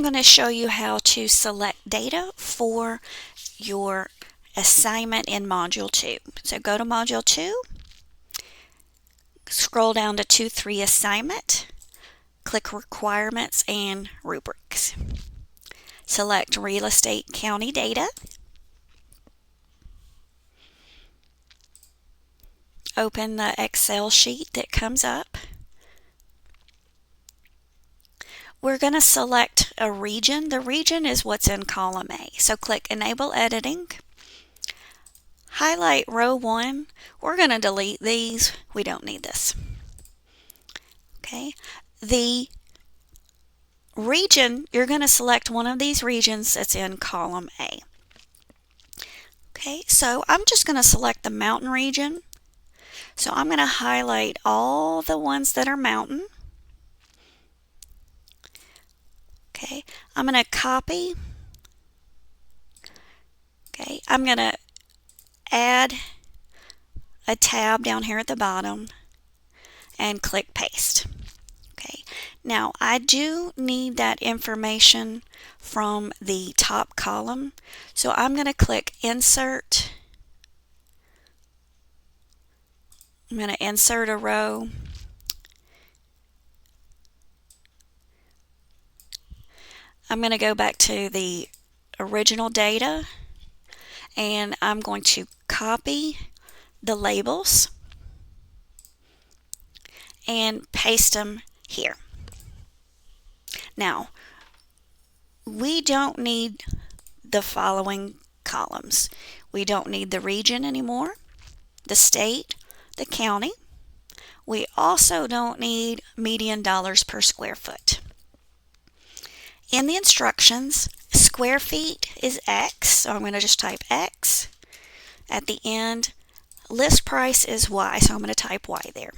I'm going to show you how to select data for your assignment in Module 2. So go to Module 2, scroll down to 2-3 Assignment, click Requirements and Rubrics. Select Real Estate County Data. Open the Excel sheet that comes up. We're going to select a region. The region is what's in column A. So click Enable Editing. Highlight row 1. We're going to delete these. We don't need this. Okay. The region, you're going to select one of these regions that's in column A. Okay, so I'm just going to select the mountain region. So I'm going to highlight all the ones that are mountain. Okay, I'm going to copy. Okay, I'm going to add a tab down here at the bottom and click paste. Okay, now I do need that information from the top column, so I'm going to click Insert. I'm going to insert a row. I'm going to go back to the original data and I'm going to copy the labels and paste them here. Now, we don't need the following columns. We don't need the region anymore, the state, the county. We also don't need median dollars per square foot. In the instructions, square feet is X, so I'm going to just type X. At the end, list price is Y, so I'm going to type Y there.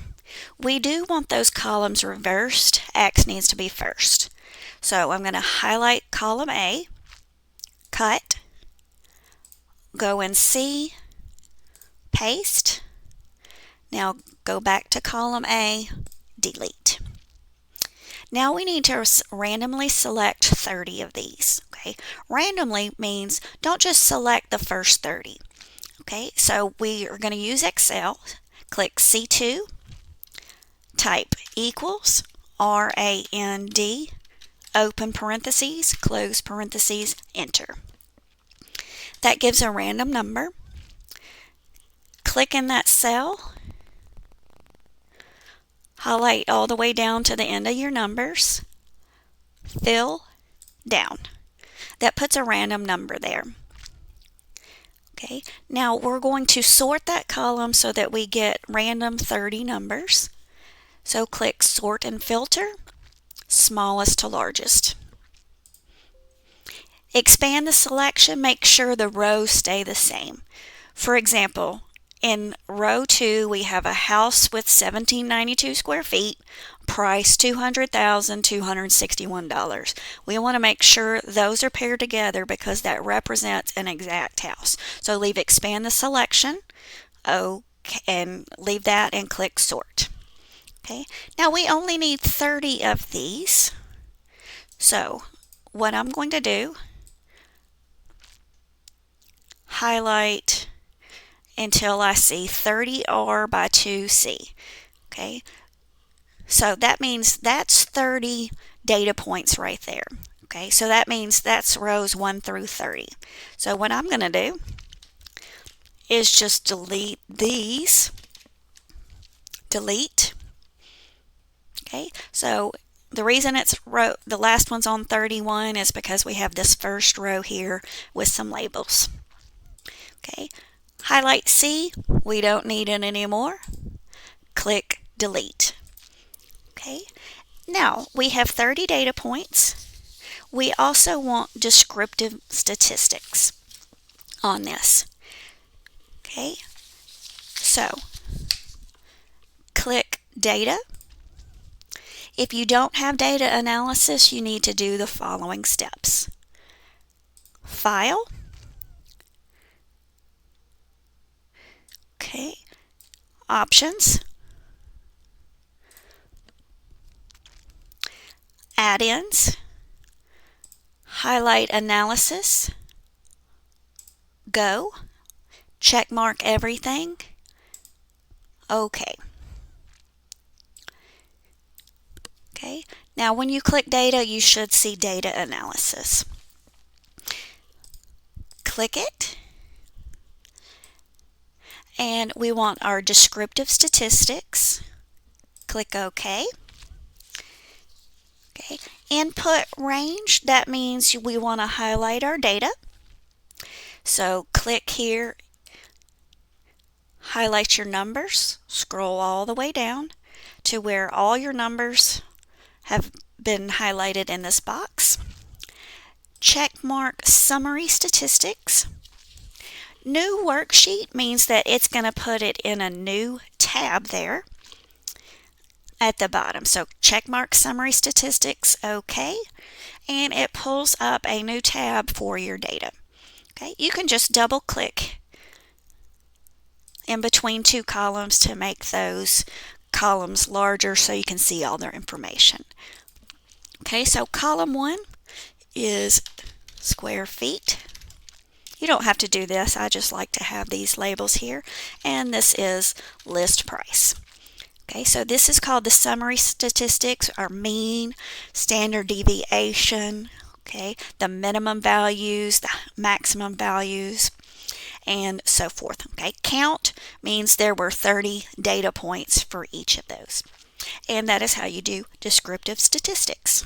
We do want those columns reversed. X needs to be first. So I'm going to highlight column A, cut, go in C, paste. Now go back to column A, delete. Now we need to randomly select 30 of these. Okay, randomly means don't just select the first 30. Okay, so we are going to use Excel. Click C2, type equals RAND, open parentheses, close parentheses, enter. That gives a random number. Click in that cell. Highlight all the way down to the end of your numbers. Fill down. That puts a random number there. Okay, now we're going to sort that column so that we get random 30 numbers. So click Sort and Filter, smallest to largest. Expand the selection, make sure the rows stay the same. For example, in row 2, we have a house with 1792 square feet, price $200,261. We want to make sure those are paired together because that represents an exact house. So leave expand the selection, and leave that and click sort. Okay, now we only need 30 of these. So what I'm going to do, highlight until I see 30R by 2C. Okay, so that means that's 30 data points right there. Okay, so that means that's rows 1 through 30. So what I'm going to do is just delete these. Delete. Okay, so the reason it's the last one's on 31 is because we have this first row here with some labels. Okay, highlight C, we don't need it anymore. Click delete. Okay, now we have 30 data points. We also want descriptive statistics on this. Okay, so click data. If you don't have data analysis, you need to do the following steps. File. Okay, options, add-ins, highlight analysis, go, check mark everything, OK. Okay, now when you click data, you should see data analysis. Click it, and we want our descriptive statistics. Click OK. Okay, input range, that means we want to highlight our data. So click here, highlight your numbers, scroll all the way down to where all your numbers have been highlighted in this box. Check mark summary statistics. New worksheet means that it's going to put it in a new tab there at the bottom. So check mark summary statistics, OK, and it pulls up a new tab for your data. Okay, you can just double click in between two columns to make those columns larger so you can see all their information. Okay, so column 1 is square feet. You don't have to do this, I just like to have these labels here. And this is list price. Okay, so this is called the summary statistics, or mean, standard deviation, okay, the minimum values, the maximum values, and so forth. Okay, count means there were 30 data points for each of those. And that is how you do descriptive statistics.